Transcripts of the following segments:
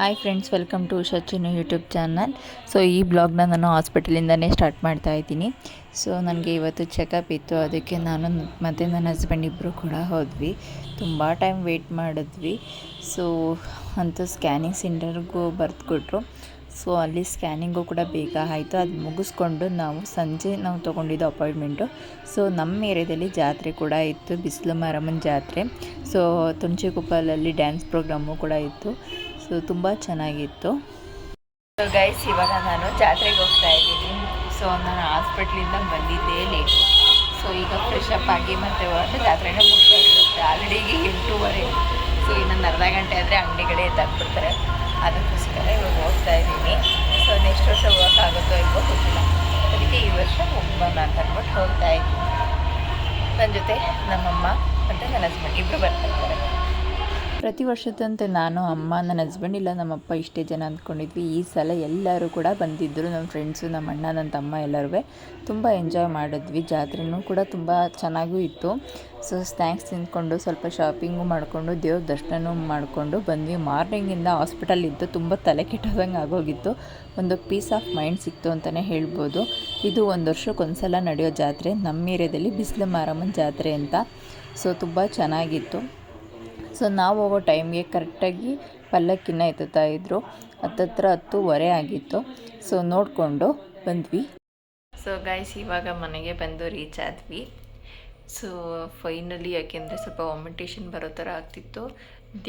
Hi friends, welcome to Usha YouTube channel. So ಈ ಬ್ಲಾಗ್ನ ನಾನು ಹಾಸ್ಪಿಟಲಿಂದನೇ ಸ್ಟಾರ್ಟ್ ಮಾಡ್ತಾ ಇದ್ದೀನಿ. ಸೊ ನನಗೆ ಇವತ್ತು ಚೆಕಪ್ ಇತ್ತು, ಅದಕ್ಕೆ ನಾನು ಮತ್ತು ನನ್ನ ಹಸ್ಬೆಂಡ್ ಇಬ್ಬರು ಕೂಡ ಹೋದ್ವಿ. ತುಂಬ ಟೈಮ್ ವೆಯ್ಟ್ ಮಾಡಿದ್ವಿ. ಸೊ ಅಂತೂ ಸ್ಕ್ಯಾನಿಂಗ್ ಸೆಂಟರ್ಗೂ ಬರೆದುಕೊಟ್ರು. ಸೊ ಅಲ್ಲಿ ಸ್ಕ್ಯಾನಿಂಗು ಕೂಡ ಬೇಗ ಆಯಿತು. ಅದು ಮುಗಿಸ್ಕೊಂಡು ಸಂಜೆ ನಾವು ತೊಗೊಂಡಿದ್ದು ಅಪಾಯಿಂಟ್ಮೆಂಟು. ಸೊ ನಮ್ಮ ಏರಿಯಾದಲ್ಲಿ ಜಾತ್ರೆ ಕೂಡ ಇತ್ತು, ಬಿಸಿಲು ಮಾರಮ್ಮನ ಜಾತ್ರೆ. ಸೊ ತುಂಚೆಕೊಪ್ಪಲಲ್ಲಿ ಡ್ಯಾನ್ಸ್ ಪ್ರೋಗ್ರಾಮು ಕೂಡ ಇತ್ತು. ಸೊ ತುಂಬ ಚೆನ್ನಾಗಿತ್ತು. ಸೊ ಗೈಸ್, ಇವಾಗ ನಾನು ಜಾತ್ರೆಗೆ ಹೋಗ್ತಾ ಇದ್ದೀನಿ. ಸೊ ನಾನು ಹಾಸ್ಪಿಟ್ಲಿಂದ ಬಂದಿದ್ದೇ ಲೇಟು. ಸೊ ಈಗ ಫ್ರೆಶ್ ಅಪ್ ಆಗಿ ಮತ್ತೆ ಜಾತ್ರೆನೇ ಮುಗ್ತಾ ಇರುತ್ತೆ. ಆಲ್ರೆಡಿ ಈಗ 8:30. ಸೊ ಇನ್ನೊಂದು ಅರ್ಧ ಗಂಟೆ ಆದರೆ ಅಂಗಡಿಗಳೇ ಎತ್ತಾಕ್ಬಿಡ್ತಾರೆ. ಅದಕ್ಕೋಸ್ಕರ ಇವಾಗ ಹೋಗ್ತಾ ಇದ್ದೀನಿ. ಸೊ ನೆಕ್ಸ್ಟ್ ವರ್ಷ ಹೋಗೋಕ್ಕಾಗುತ್ತೋ ಇಲ್ವೋ ಗೊತ್ತಿಲ್ಲ. ಅದಕ್ಕೆ ಈ ವರ್ಷ ಹೋಗ್ಬರೋಣ ಅಂತ ಅಂದ್ಬಿಟ್ಟು ಹೋಗ್ತಾ ಇದ್ದೀನಿ. ನನ್ನ ಜೊತೆ ನಮ್ಮಮ್ಮ ಮತ್ತು ನನ್ನ ಹಸ್ಬೆಂಡ್ ಇಬ್ಬರು ಬರ್ತಾ ಇದ್ದಾರೆ. ಪ್ರತಿ ವರ್ಷದಂತೆ ನಾನು, ಅಮ್ಮ, ನನ್ನ ಹಸ್ಬೆಂಡ್ ಇಲ್ಲ ನಮ್ಮಪ್ಪ ಇಷ್ಟೇ ಜನ ಅಂದ್ಕೊಂಡಿದ್ವಿ. ಈ ಸಲ ಎಲ್ಲರೂ ಕೂಡ ಬಂದಿದ್ದರು, ನಮ್ಮ ಫ್ರೆಂಡ್ಸು, ನಮ್ಮ ಅಣ್ಣ, ನನ್ನ ತಮ್ಮ ಎಲ್ಲರೂ ತುಂಬ ಎಂಜಾಯ್ ಮಾಡಿದ್ವಿ. ಜಾತ್ರೆನೂ ಕೂಡ ತುಂಬ ಚೆನ್ನಾಗೂ ಇತ್ತು. ಸೊ ಸ್ನ್ಯಾಕ್ಸ್ ತಿಂದ್ಕೊಂಡು ಸ್ವಲ್ಪ ಶಾಪಿಂಗು ಮಾಡಿಕೊಂಡು ದೇವ್ರ ದರ್ಶನ ಮಾಡಿಕೊಂಡು ಬಂದ್ವಿ. ಮಾರ್ನಿಂಗಿಂದ ಹಾಸ್ಪಿಟಲ್ ಇದ್ದು ತುಂಬ ತಲೆ ಕೆಟ್ಟೋದಂಗೆ ಆಗೋಗಿತ್ತು. ಒಂದು ಪೀಸ್ ಆಫ್ ಮೈಂಡ್ ಸಿಕ್ತು ಅಂತಲೇ ಹೇಳ್ಬೋದು. ಇದು ಒಂದು ವರ್ಷಕ್ಕೊಂದ್ಸಲ ನಡೆಯೋ ಜಾತ್ರೆ, ನಮ್ಮ ಏರಿಯಾದಲ್ಲಿ ಬಿಸಿಲು ಮಾರಮ್ಮನ ಜಾತ್ರೆ ಅಂತ. ಸೊ ತುಂಬ ಚೆನ್ನಾಗಿತ್ತು. ಸೊ ನಾವು ಹೋಗೋ ಟೈಮ್ಗೆ ಕರೆಕ್ಟಾಗಿ ಪಲ್ಲಕ್ಕಿನ ಎತ್ತುತ್ತಾ-ಇದ್ರು. ಹತ್ತತ್ರ 10:30 ಆಗಿತ್ತು. ಸೊ ನೋಡಿಕೊಂಡು ಬಂದ್ವಿ. ಸೊ ಗೈಸ್, ಇವಾಗ ಮನೆಗೆ ಬಂದು ರೀಚ್ ಆದ್ವಿ. ಸೊ ಫೈನಲಿ, ಯಾಕೆಂದರೆ ಸ್ವಲ್ಪ ವಾಮಿಟೇಷನ್ ಬರೋ ಥರ ಆಗ್ತಿತ್ತು.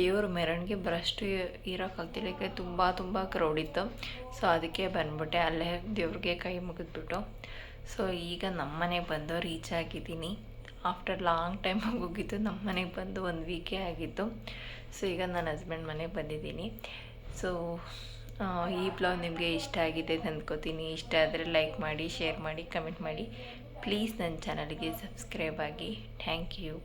ದೇವ್ರ ಮೆರವಣಿಗೆ ಬರೋಷ್ಟು ಇರೋಕ್ಕಾಗ್ತಿಲ್ಲ, ಯಾಕೆ ತುಂಬ ಕ್ರೌಡ್ ಇತ್ತು. ಸೊ ಅದಕ್ಕೆ ಬಂದ್ಬಿಟ್ಟೆ, ಅಲ್ಲೇ ದೇವ್ರಿಗೆ ಕೈ ಮುಗಿದ್ಬಿಟ್ಟು. ಸೊ ಈಗ ನಮ್ಮ ಮನೆಗೆ ಬಂದು ರೀಚ್ ಆಗಿದ್ದೀನಿ. ಆಫ್ಟರ್ ಲಾಂಗ್ ಟೈಮ್ ಹೋಗಿದ್ದು ನಮ್ಮ ಮನೆಗೆ ಬಂದು 1 ವೀಕೇ ಆಗಿತ್ತು. ಸೊ ಈಗ ನನ್ನ ಹಸ್ಬೆಂಡ್ ಮನೆಗೆ ಬಂದಿದ್ದೀನಿ. ಸೊ ಈ ಬ್ಲಾಗ್ ನಿಮಗೆ ಇಷ್ಟ ಆಗಿದೆ ಅಂತ ಅಂದ್ಕೋತೀನಿ. ಇಷ್ಟ ಆದರೆ ಲೈಕ್ ಮಾಡಿ, ಶೇರ್ ಮಾಡಿ, ಕಮೆಂಟ್ ಮಾಡಿ. ಪ್ಲೀಸ್ ನನ್ನ ಚಾನಲ್ಗೆ ಸಬ್ಸ್ಕ್ರೈಬ್ ಆಗಿ. Thank you.